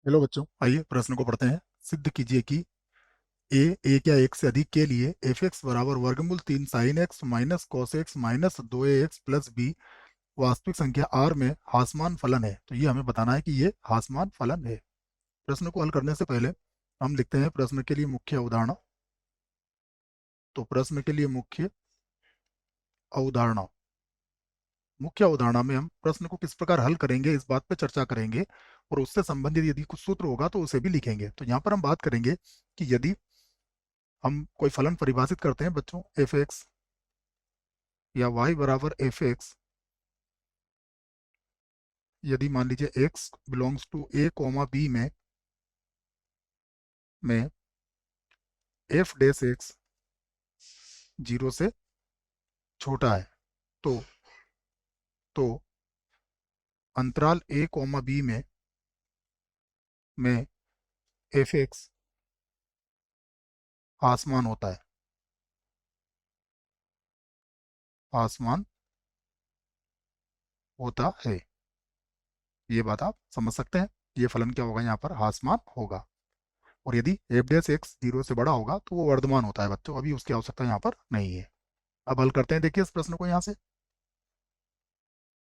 Hello बच्चों, आइए प्रश्न को पढ़ते हैं। सिद्ध कीजिए कि ए एक या एक से अधिक के लिए एफ एक्स बराबर वर्गमूल 3 sin x माइनस cos x minus 2ax plus B वास्तविक संख्या आर में हासमान फलन है। तो ये हमें बताना है कि ये हासमान फलन है। प्रश्न को हल करने से पहले हम लिखते हैं प्रश्न के लिए मुख्य अवधारणा। तो प्रश्न के लिए अवधारणा मुख्य अवधारणा में हम प्रश्न को किस प्रकार हल करेंगे इस बात पर चर्चा करेंगे, और उससे संबंधित यदि कुछ सूत्र होगा तो उसे भी लिखेंगे। तो यहाँ पर हम बात करेंगे कि यदि हम कोई फलन परिभाषित करते हैं बच्चों, एफ एक्स या वाई बराबर एफ एक्स, यदि मान लीजिए X belongs to A comma B में एफ डेस एक्स 0 से छोटा है, तो तो अंतराल ए कोमा बी में एफ एक्स आसमान होता है, आसमान होता है। ये बात आप समझ सकते हैं। ये फलन क्या होगा, यहाँ पर आसमान होगा। और यदि एफ डेस एक्स 0 से बड़ा होगा तो वो वर्धमान होता है बच्चों, अभी उसकी आवश्यकता यहाँ पर नहीं है। अब हल करते हैं, देखिए इस प्रश्न को यहाँ से।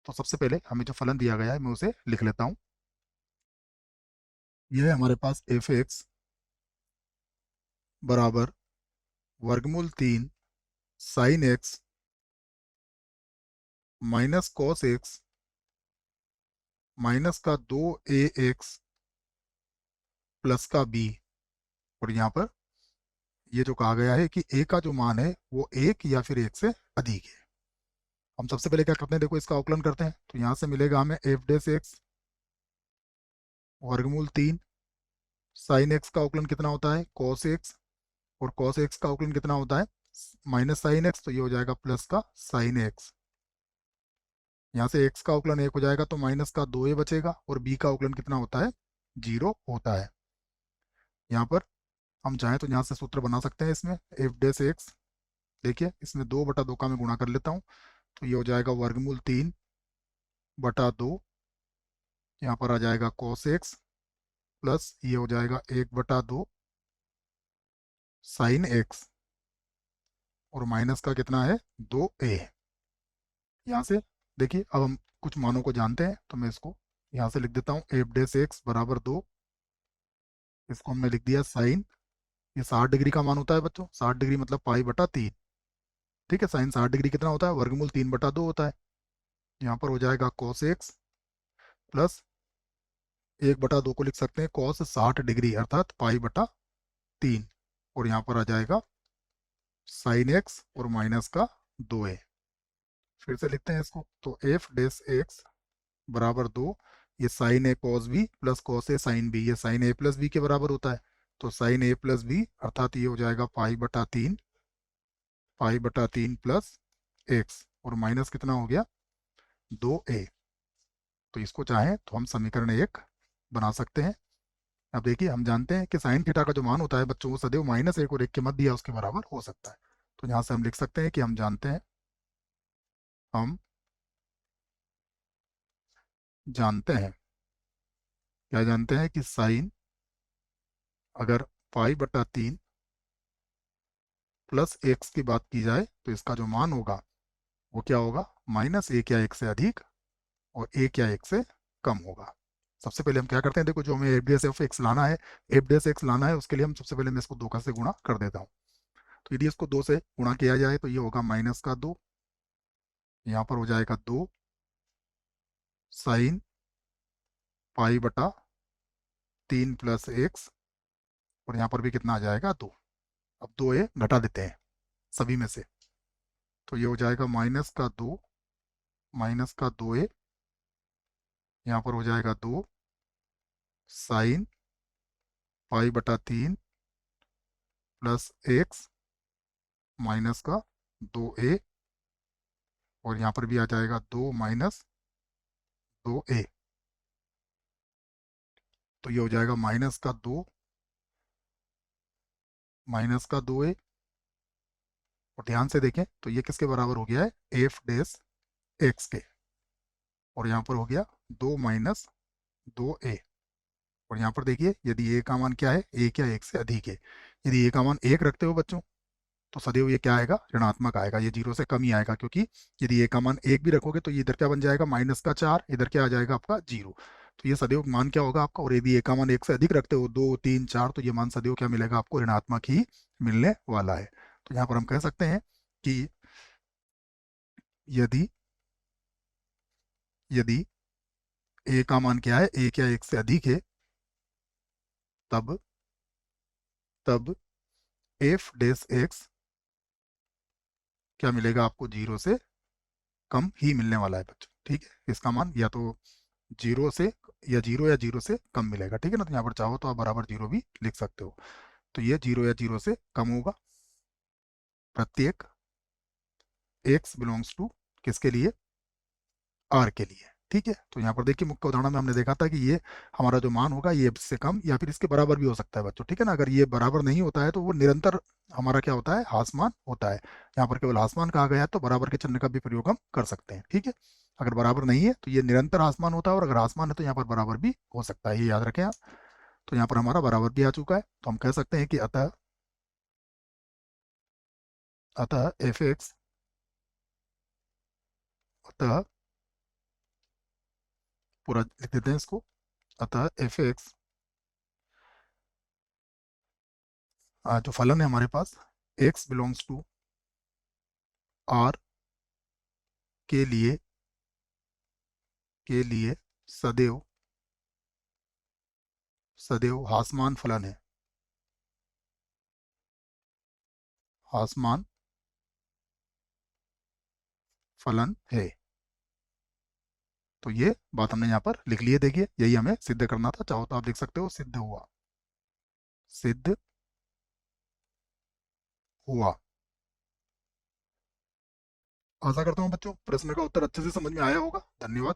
तो सबसे पहले हमें जो फलन दिया गया है मैं उसे लिख लेता हूँ। यह है हमारे पास एफ एक्स बराबर वर्गमूल 3 sin x माइनस कॉस एक्स माइनस का 2ax प्लस का b। और यहाँ पर ये जो कहा गया है कि a का जो मान है वो 1 या फिर 1 से अधिक है। हम सबसे पहले क्या करते हैं, देखो इसका अवकलन करते हैं। तो यहाँ से मिलेगा हमें एफ डेस एक्स वर्गमूल 3 sin x का अवकलन कितना होता है, cos x, और cos x का अवकलन कितना होता है, माइनस साइन एक्स, तो ये हो जाएगा प्लस का साइन एक्स। यहाँ से x का अवकलन 1 हो जाएगा तो माइनस का 2a बचेगा, और b का अवकलन कितना होता है, 0 होता है। यहाँ पर हम चाहें तो यहाँ से सूत्र बना सकते हैं इसमें, एफ डेस एक्स, देखिए इसमें 2/2 का मैं गुणा कर लेता हूँ। तो ये हो जाएगा वर्गमूल 3/2, यहाँ पर आ जाएगा cos x, प्लस ये हो जाएगा 1/2 साइन एक्स, और माइनस का कितना है, 2a। यहाँ से देखिए अब हम कुछ मानों को जानते हैं, तो मैं इसको यहाँ से लिख देता हूँ, एफ डेस एक्स बराबर 2, इसको हमने लिख दिया साइन, ये 60 डिग्री का मान होता है बच्चों, 60 डिग्री मतलब पाई/3। ठीक है, साइन 60 डिग्री कितना होता है, वर्गमूल 3/2 होता है। यहाँ पर हो जाएगा cos x प्लस 1/2 को लिख सकते हैं cos 60 डिग्री अर्थात पाई/3, और यहाँ पर आ जाएगा साइन एक्स और माइनस का 2a। फिर से लिखते हैं इसको, तो एफ डेस एक्स बराबर 2, ये sign A cos B plus cos A sine B, ये साइन ए प्लस बी के बराबर होता है। तो साइन ए प्लस बी अर्थात ये हो जाएगा पाई/3 प्लस एक्स, और माइनस कितना हो गया, 2a। तो इसको चाहें तो हम समीकरण 1 बना सकते हैं। अब देखिए हम जानते हैं कि साइन थीटा का जो मान होता है बच्चों, वो सदैव -1 और 1 के मध्य या उसके बराबर हो सकता है। तो यहाँ से हम लिख सकते हैं कि हम जानते हैं क्या जानते हैं कि साइन अगर पाई/3 प्लस एक्स की बात की जाए तो इसका जो मान होगा वो क्या होगा, -1 या 1 से अधिक और 1 या 1 से कम होगा। सबसे पहले हम क्या करते हैं, देखो जो हमें F D S F x लाना है, उसके लिए हम सबसे पहले मैं इसको 2 का से गुणा कर देता हूँ। तो यदि इसको 2 से गुणा किया जाए तो ये होगा माइनस का 2, यहाँ पर हो जाएगा 2 साइन पाई/3 प्लस एक्स, और यहाँ पर भी कितना आ जाएगा, 2। अब 2a घटा देते हैं सभी में से, तो ये हो जाएगा माइनस का 2a, यहाँ पर हो जाएगा 2 साइन पाई/3 प्लस एक्स माइनस का 2a, और यहाँ पर भी आ जाएगा 2 माइनस 2a। तो ये हो जाएगा माइनस का 2a। और ध्यान से देखें तो ये किसके बराबर हो गया है, एफ डेस एक्स के, और यहाँ पर हो गया 2 माइनस 2a। और यहाँ पर देखिए यदि ए का मान क्या है, एक या एक से अधिक है। यदि ए का मान एक रखते हो बच्चों तो सदैव ये क्या आएगा, ऋणात्मक आएगा, ये जीरो से कम ही आएगा, क्योंकि यदि ए का मान एक भी रखोगे तो ये इधर क्या बन जाएगा, -4, इधर क्या आ जाएगा आपका 0। तो ये सदैव मान क्या होगा आपका, और यदि ए का मान एक से अधिक रखते हो, 2, 3, 4, तो ये मान सदैव क्या मिलेगा आपको, ऋणात्मक ही मिलने वाला है। तो यहाँ पर हम कह सकते हैं कि यदि यदि ए का मान क्या है, एक या एक से अधिक है, तब तब एफ डेस एक्स क्या मिलेगा आपको, जीरो से कम ही मिलने वाला है बच्चों। ठीक है, इसका मान या तो जीरो से या जीरो से कम मिलेगा। ठीक है ना, तो यहाँ पर चाहो तो आप बराबर जीरो भी लिख सकते हो। तो ये जीरो या जीरो से कम होगा प्रत्येक एक्स बिलोंग्स टू किसके लिए, आर के लिए। ठीक है, तो यहाँ पर देखिए मुख्य उदाहरण में हमने देखा था कि ये हमारा जो मान होगा ये इससे कम या फिर इसके बराबर भी हो सकता है बच्चों। ठीक है ना, अगर ये बराबर नहीं होता है तो वो निरंतर हमारा क्या होता है, हासमान होता है। यहाँ पर केवल हासमान कहा गया है तो बराबर के चिन्ह का भी प्रयोग हम कर सकते हैं। ठीक है, अगर बराबर नहीं है तो ये निरंतर आसमान होता है, और अगर आसमान है तो यहाँ पर बराबर भी हो सकता है, ये याद रखें आप। तो यहाँ पर हमारा बराबर भी आ चुका है, तो हम कह सकते हैं कि अतः अतः एफ एक्स अतः पूरा लिख देते हैं इसको, अतः एफ एक्स जो फलन है हमारे पास, एक्स बिलोंग्स टू आर के लिए सदैव सदैव हासमान फलन है, हासमान फलन है। तो ये बात हमने यहाँ पर लिख ली है, देखिए यही हमें सिद्ध करना था, चाहो तो आप लिख सकते हो सिद्ध हुआ, सिद्ध हुआ। आशा करता हूँ बच्चों प्रश्न का उत्तर अच्छे से समझ में आया होगा। धन्यवाद।